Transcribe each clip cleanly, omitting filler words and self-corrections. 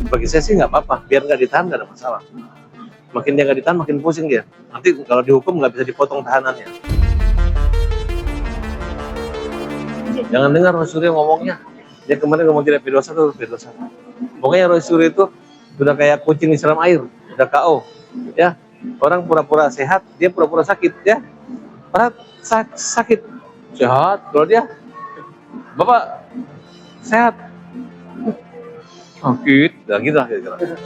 Bagi saya sih nggak apa-apa, biar nggak ditahan nggak ada masalah. Makin dia nggak ditahan, makin pusing dia. Nanti kalau dihukum nggak bisa dipotong tahanannya. Jangan dengar Roy Suryo ngomongnya. Dia kemarin ngomong tidak berdosa tuh berdosa. Pokoknya Roy Suryo itu sudah kayak kucing disiram air, udah KO. Ya, orang pura-pura sehat, dia pura-pura sakit ya. Padahal sakit, sehat. Kalau dia, Bapak sehat, sakit, ya gitu lah kira-kira.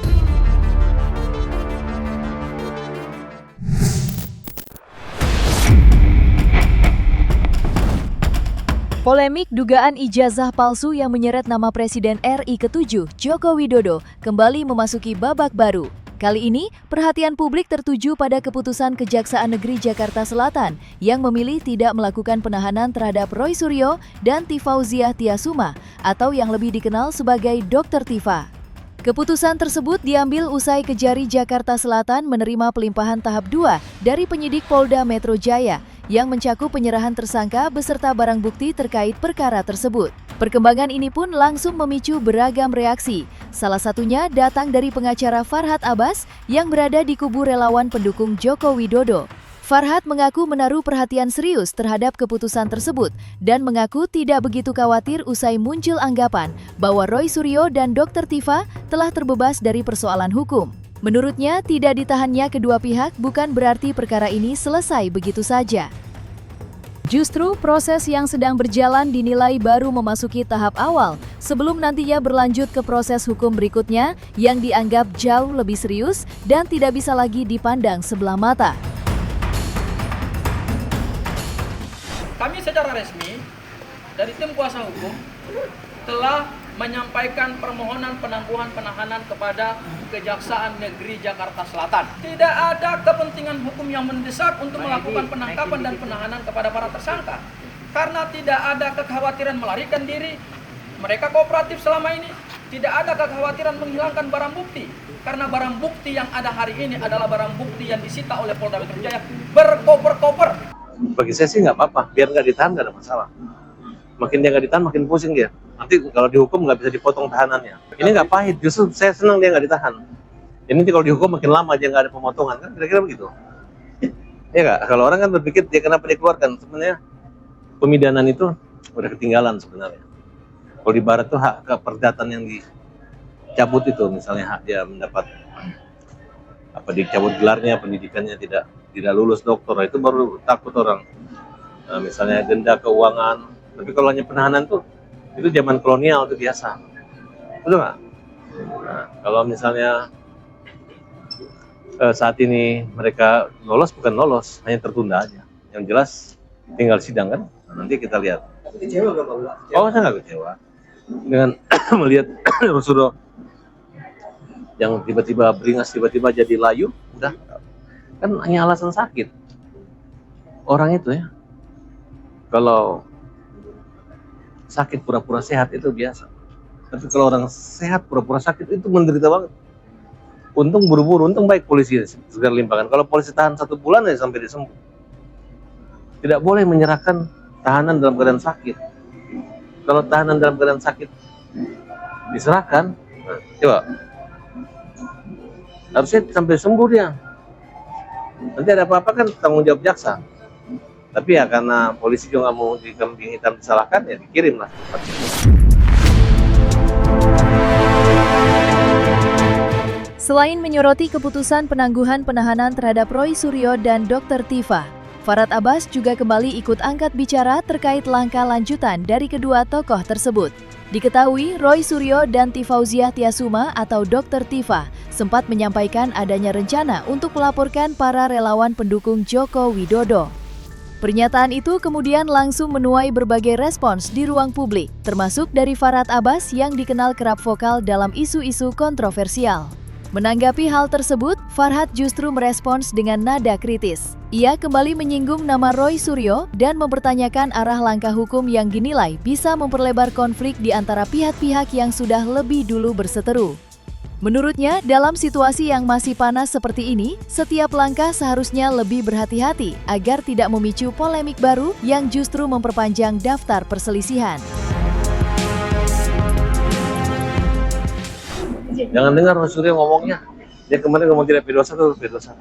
Polemik dugaan ijazah palsu yang menyeret nama Presiden RI ke-7, Joko Widodo, kembali memasuki babak baru. Kali ini, perhatian publik tertuju pada keputusan Kejaksaan Negeri Jakarta Selatan yang memilih tidak melakukan penahanan terhadap Roy Suryo dan Tifauziah Tiasuma, atau yang lebih dikenal sebagai Dr. Tifa. Keputusan tersebut diambil usai Kejari Jakarta Selatan menerima pelimpahan tahap 2 dari penyidik Polda Metro Jaya yang mencakup penyerahan tersangka beserta barang bukti terkait perkara tersebut. Perkembangan ini pun langsung memicu beragam reaksi. Salah satunya datang dari pengacara Farhad Abbas yang berada di kubu relawan pendukung Joko Widodo. Farhad mengaku menaruh perhatian serius terhadap keputusan tersebut dan mengaku tidak begitu khawatir usai muncul anggapan bahwa Roy Suryo dan Dr. Tifa telah terbebas dari persoalan hukum. Menurutnya, tidak ditahannya kedua pihak bukan berarti perkara ini selesai begitu saja. Justru proses yang sedang berjalan dinilai baru memasuki tahap awal sebelum nantinya berlanjut ke proses hukum berikutnya yang dianggap jauh lebih serius dan tidak bisa lagi dipandang sebelah mata. Kami secara resmi dari tim kuasa hukum telah menyampaikan permohonan penangguhan penahanan kepada Kejaksaan Negeri Jakarta Selatan. Tidak ada kepentingan hukum yang mendesak untuk melakukan penangkapan dan penahanan kepada para tersangka. Karena tidak ada kekhawatiran melarikan diri, mereka kooperatif selama ini. Tidak ada kekhawatiran menghilangkan barang bukti. Karena barang bukti yang ada hari ini adalah barang bukti yang disita oleh Polda Metro Jaya berkoper-koper. Bagi saya sih nggak apa-apa, biar nggak ditahan nggak ada masalah. Makin dia nggak ditahan, makin pusing dia. Nanti kalau dihukum nggak bisa dipotong tahanannya. Ini nggak pahit, justru saya senang dia nggak ditahan. Ini kalau dihukum makin lama dia nggak ada pemotongan, kan kira-kira begitu. Ya nggak? Kalau orang kan berpikir dia kenapa dikeluarkan, sebenarnya pemidanan itu udah ketinggalan sebenarnya. Kalau di barat tuh hak keperdatan yang dicabut itu, misalnya hak dia mendapat dicabut gelarnya, pendidikannya tidak lulus doktor, itu baru takut orang. Nah, misalnya denda keuangan, tapi kalau hanya penahanan tuh itu zaman kolonial itu biasa, betul nggak? Nah, kalau misalnya saat ini mereka lolos bukan lolos, hanya tertunda aja. Yang jelas tinggal sidang kan, nah, nanti kita lihat. Kecewa nggak Pak? Oh, saya nggak kecewa dengan melihat Rasulullah yang tiba-tiba beringas, tiba-tiba jadi layu, udah kan hanya alasan sakit. Orang itu ya, kalau sakit pura-pura sehat itu biasa. Tapi kalau orang sehat pura-pura sakit itu menderita banget. Untung buru-buru, untung baik polisi segera limpahkan. Kalau polisi tahan 1 bulan ya sampai dia sembuh. Tidak boleh menyerahkan tahanan dalam keadaan sakit. Kalau tahanan dalam keadaan sakit diserahkan, nah, coba harusnya sampai sembuh dia. Nanti ada apa-apa kan tanggung jawab jaksa. Tapi ya karena polisi juga nggak mau di kambing hitam disalahkan, ya dikirim lah. Selain menyoroti keputusan penangguhan penahanan terhadap Roy Suryo dan Dr. Tifa, Farhad Abbas juga kembali ikut angkat bicara terkait langkah lanjutan dari kedua tokoh tersebut. Diketahui Roy Suryo dan Tifauziah Tiasuma atau Dr. Tifa sempat menyampaikan adanya rencana untuk melaporkan para relawan pendukung Joko Widodo. Pernyataan itu kemudian langsung menuai berbagai respons di ruang publik, termasuk dari Farhad Abbas yang dikenal kerap vokal dalam isu-isu kontroversial. Menanggapi hal tersebut, Farhad justru merespons dengan nada kritis. Ia kembali menyinggung nama Roy Suryo dan mempertanyakan arah langkah hukum yang dinilai bisa memperlebar konflik di antara pihak-pihak yang sudah lebih dulu berseteru. Menurutnya, dalam situasi yang masih panas seperti ini, setiap langkah seharusnya lebih berhati-hati agar tidak memicu polemik baru yang justru memperpanjang daftar perselisihan. Jangan dengar Roy Suryo ngomongnya. Dia kemarin ngomong tidak P21 tuh P21.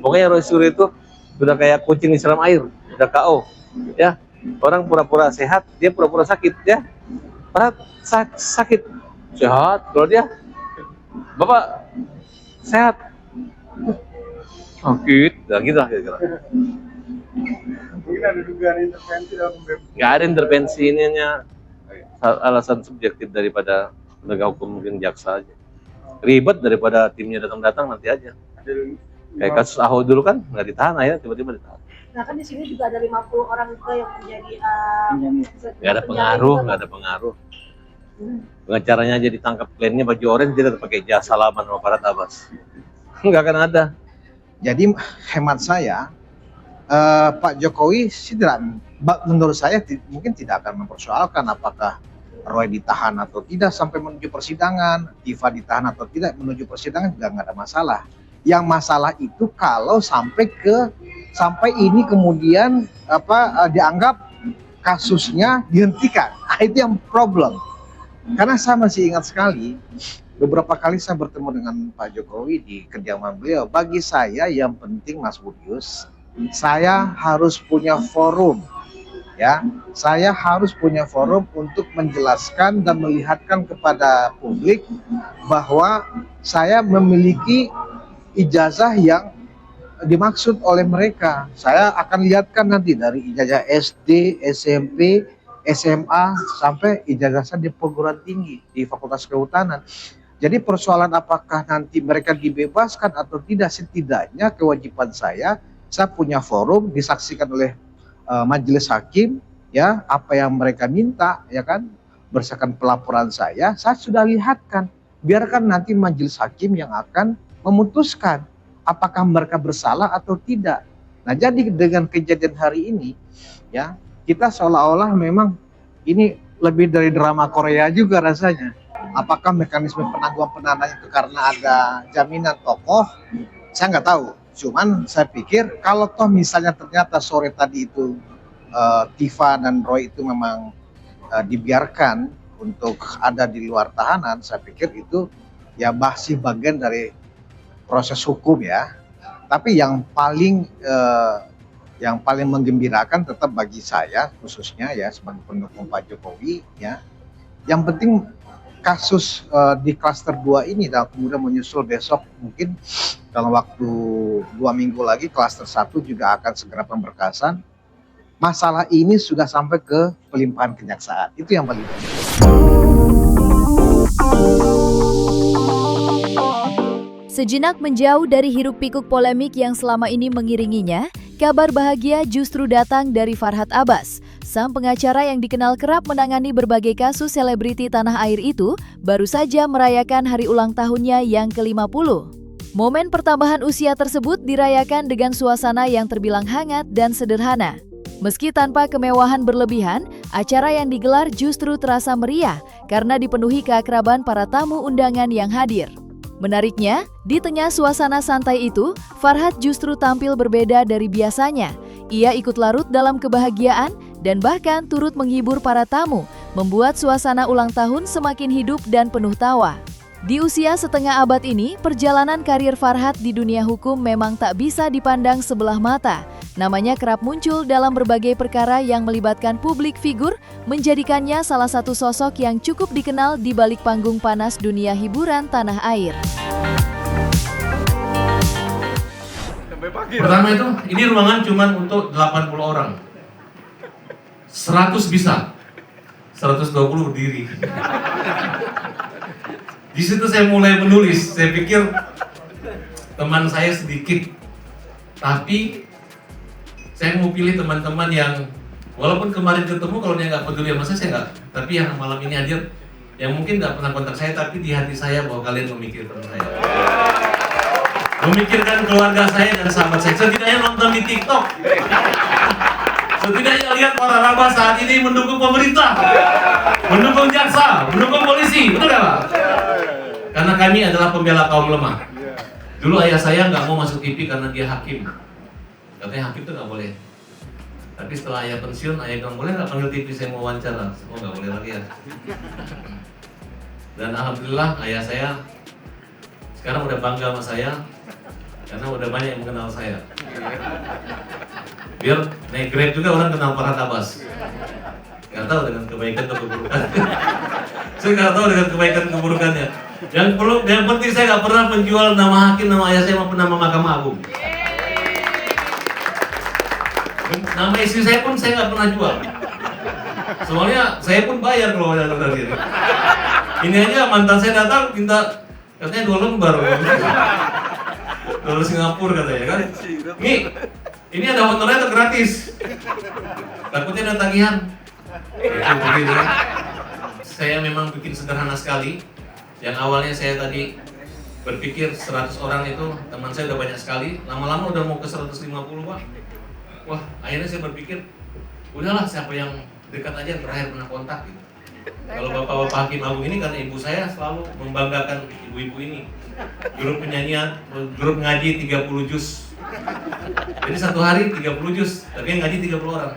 Pokoknya Roy Suryo itu sudah kayak kucing disiram air, udah KO. Ya, orang pura-pura sehat, dia pura-pura sakit ya. Padahal sakit, sehat. Kalau dia, Bapak sehat, sakit, nah gitu lah kira-kira. Mungkin ada dugaan intervensi dalam pembebasan. Nggak ada intervensi ininya, alasan subjektif daripada penegak hukum, mungkin jaksa aja. Ribet daripada timnya datang-datang nanti aja. Kayak kasus Ahok dulu kan nggak ditahan, akhirnya tiba-tiba ditahan. Nah kan di sini juga ada 50 orang juga yang menjadi Nggak ada pengaruh, nggak ada pengaruh. Pengacaranya aja ditangkap, kliennya baju oranye, dia tetap pakai jas salaman sama Farhad Abbas. Nggak akan ada. Jadi hemat saya, Pak Jokowi menurut saya mungkin tidak akan mempersoalkan apakah Roy ditahan atau tidak sampai menuju persidangan, Diva ditahan atau tidak menuju persidangan juga nggak ada masalah. Yang masalah itu kalau sampai ini kemudian dianggap kasusnya dihentikan, itu yang problem. Karena saya masih ingat sekali beberapa kali saya bertemu dengan Pak Jokowi di kediaman beliau. Bagi saya yang penting Mas Budius, saya harus punya forum, ya. Saya harus punya forum untuk menjelaskan dan melihatkan kepada publik bahwa saya memiliki ijazah yang dimaksud oleh mereka. Saya akan lihatkan nanti dari ijazah SD, SMP, SMA sampai ijazah saya di perguruan tinggi di Fakultas Kehutanan. Jadi persoalan apakah nanti mereka dibebaskan atau tidak, setidaknya kewajiban saya punya forum disaksikan oleh majelis hakim, ya, apa yang mereka minta, ya kan, berdasarkan pelaporan saya sudah lihatkan. Biarkan nanti majelis hakim yang akan memutuskan apakah mereka bersalah atau tidak. Nah, jadi dengan kejadian hari ini, ya, kita seolah-olah memang ini lebih dari drama Korea juga rasanya. Apakah mekanisme penangguhan penahanan itu karena ada jaminan tokoh? Saya nggak tahu. Cuman saya pikir kalau toh misalnya ternyata sore tadi itu Diva dan Roy itu memang dibiarkan untuk ada di luar tahanan, saya pikir itu ya masih bagian dari proses hukum, ya. Tapi yang paling menggembirakan tetap bagi saya khususnya, ya, sebagai pendukung Pak Jokowi, ya, yang penting kasus di klaster 2 ini dan kemudian menyusul besok mungkin dalam waktu 2 minggu lagi klaster 1 juga akan segera pemberkasan. Masalah ini sudah sampai ke pelimpahan kejaksaan. Itu yang paling penting. Sejenak menjauh dari hiruk-pikuk polemik yang selama ini mengiringinya, kabar bahagia justru datang dari Farhad Abbas. Sang pengacara yang dikenal kerap menangani berbagai kasus selebriti tanah air itu baru saja merayakan hari ulang tahunnya yang ke-50. Momen pertambahan usia tersebut dirayakan dengan suasana yang terbilang hangat dan sederhana. Meski tanpa kemewahan berlebihan, acara yang digelar justru terasa meriah karena dipenuhi keakraban para tamu undangan yang hadir. Menariknya, di tengah suasana santai itu, Farhad justru tampil berbeda dari biasanya. Ia ikut larut dalam kebahagiaan dan bahkan turut menghibur para tamu, membuat suasana ulang tahun semakin hidup dan penuh tawa. Di usia setengah abad ini, perjalanan karir Farhad di dunia hukum memang tak bisa dipandang sebelah mata. Namanya kerap muncul dalam berbagai perkara yang melibatkan publik figur, menjadikannya salah satu sosok yang cukup dikenal di balik panggung panas dunia hiburan tanah air. Pertama itu, ini ruangan cuma untuk 80 orang. 100 bisa, 120 berdiri. Di situ saya mulai menulis, saya pikir teman saya sedikit, tapi saya mau pilih teman-teman yang walaupun kemarin ketemu kalau dia nggak peduli sama saya nggak, tapi yang malam ini hadir, yang mungkin nggak pernah kontak saya, tapi di hati saya bahwa kalian memikirkan saya, memikirkan keluarga saya dan sahabat saya. Setidaknya nonton di TikTok, setidaknya lihat para raba saat ini mendukung pemerintah, mendukung jaksa, mendukung polisi, betul nggak Pak? Karena kami adalah pembela kaum lemah. Dulu ayah saya nggak mau masuk TV karena dia hakim. Katanya hakim itu nggak boleh. Tapi setelah ayah pensiun, ayah bilang boleh nggak panggil TV, saya mau wawancara. Oh nggak boleh lagi ya. Dan alhamdulillah ayah saya sekarang udah bangga sama saya karena udah banyak yang mengenal saya. Biar naik Grab juga orang kenal Farhad Abbas. Nggak tahu dengan kebaikan atau keburukan. Saya nggak tahu dengan kebaikan keburukannya. Yang penting saya nggak pernah menjual nama hakim, nama ayah saya maupun nama Mahkamah Agung. Nama istri saya pun saya nggak pernah jual. Soalnya saya pun bayar kalau ada gitu. Ini aja mantan saya datang minta katanya 2 lembar. $2 Singapura katanya kan. Nih, ini ada honornya atau gratis? Takutnya ada tagihan. Itu begitu kan. Saya memang bikin sederhana sekali. Yang awalnya saya tadi berpikir 100 orang itu, teman saya udah banyak sekali. Lama-lama udah mau ke 150 Pak. Wah, akhirnya saya berpikir, udahlah siapa yang dekat aja terakhir pernah kontak gitu. Kalau bapak-bapak hakim agung ini karena ibu saya selalu membanggakan ibu-ibu ini. Grup penyanyian, grup ngaji 30 juz. Jadi satu hari 30 juz, tapi yang ngaji 30 orang.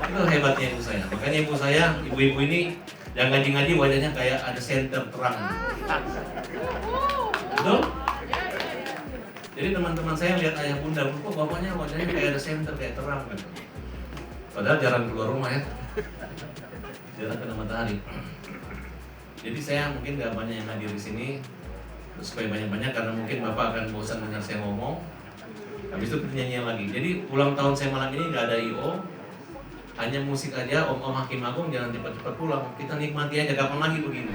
Itu hebatnya ibu saya. Makanya ibu saya, ibu-ibu ini yang ngaji-ngaji wajahnya kayak ada senter terang. Betul? Jadi teman-teman saya lihat ayah bunda, kok bapaknya wajahnya kayak ada senter, kayak terang kan. Padahal jarang keluar rumah ya. Jarang kena matahari. Jadi saya mungkin gak banyak yang hadir di sini supaya banyak-banyak karena mungkin bapak akan bosan dengar saya ngomong. Habis itu penyanyian lagi. Jadi ulang tahun saya malam ini gak ada I.O. Hanya musik aja, om-om hakim agung jangan cepat-cepat pulang. Kita nikmati aja, kapan lagi begini.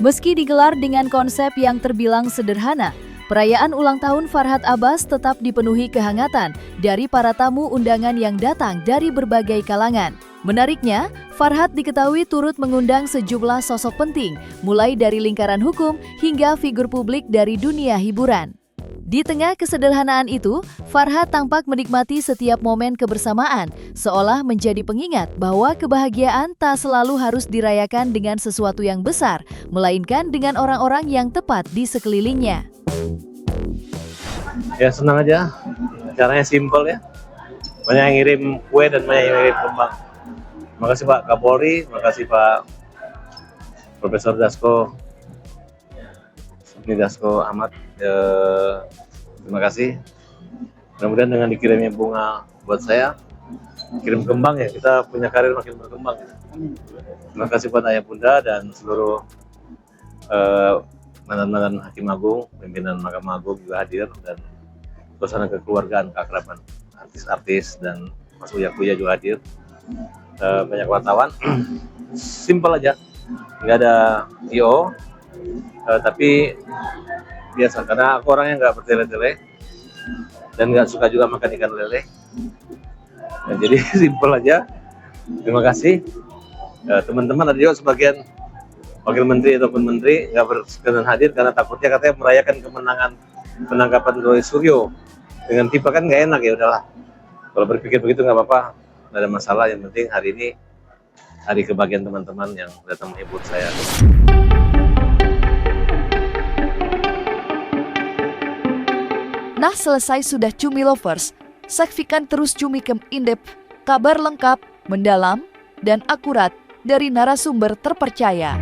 Meski digelar dengan konsep yang terbilang sederhana, perayaan ulang tahun Farhad Abbas tetap dipenuhi kehangatan dari para tamu undangan yang datang dari berbagai kalangan. Menariknya, Farhad diketahui turut mengundang sejumlah sosok penting, mulai dari lingkaran hukum hingga figur publik dari dunia hiburan. Di tengah kesederhanaan itu, Farhad tampak menikmati setiap momen kebersamaan, seolah menjadi pengingat bahwa kebahagiaan tak selalu harus dirayakan dengan sesuatu yang besar, melainkan dengan orang-orang yang tepat di sekelilingnya. Ya senang aja, caranya simpel ya. Banyak yang ngirim kue dan banyak yang ngirim kembang. Makasih Pak Kapolri, makasih Pak Profesor Dasko Ahmad. Terima kasih. Kemudian dengan dikirimnya bunga buat saya, kirim kembang ya, kita punya karir makin berkembang. Ya. Terima kasih buat ayah bunda dan seluruh mantan-mantan hakim agung, pimpinan Mahkamah Agung juga hadir, dan suasana kekeluargaan, keakraban, artis-artis dan Mas Uya juga hadir. Banyak wartawan, simpel aja, nggak ada I.O. Tapi biasa, karena aku orangnya nggak bertele-tele dan nggak suka juga makan ikan lele. Nah, jadi simpel aja. Terima kasih teman-teman. Ada juga sebagian wakil menteri ataupun menteri nggak berkenan hadir karena takutnya katanya merayakan kemenangan penangkapan Roy Suryo dengan tipe, kan nggak enak. Ya udahlah, kalau berpikir begitu nggak apa-apa, nggak ada masalah. Yang penting hari ini hari kebahagiaan teman-teman yang datang menghibur saya. Nah, selesai sudah Cumi Lovers. Saksikan terus Cumi Kem In-Depth, kabar lengkap, mendalam, dan akurat dari narasumber terpercaya.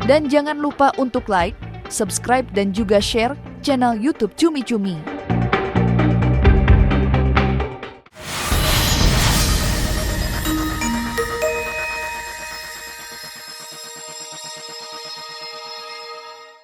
Dan jangan lupa untuk like, subscribe, dan juga share channel YouTube Cumi Cumi.